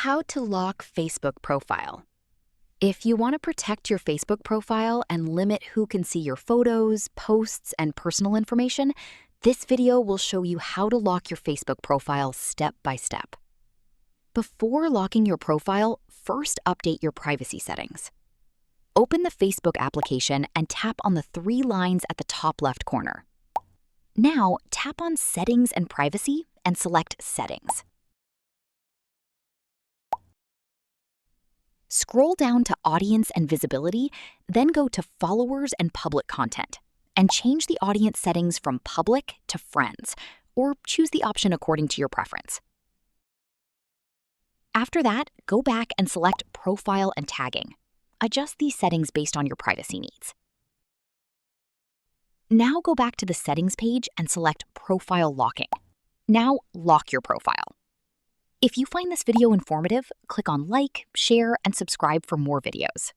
How to lock Facebook profile. If you want to protect your Facebook profile and limit who can see your photos, posts, and personal information, this video will show you how to lock your Facebook profile step by step. Before locking your profile, first update your privacy settings. Open the Facebook application and tap on the three lines at the top left corner. Now, tap on Settings and Privacy and select Settings. Scroll down to Audience and Visibility, then go to Followers and Public Content, and change the audience settings from Public to Friends, or choose the option according to your preference. After that, go back and select Profile and Tagging. Adjust these settings based on your privacy needs. Now go back to the Settings page and select Profile Locking. Now lock your profile. If you find this video informative, click on like, share, and subscribe for more videos.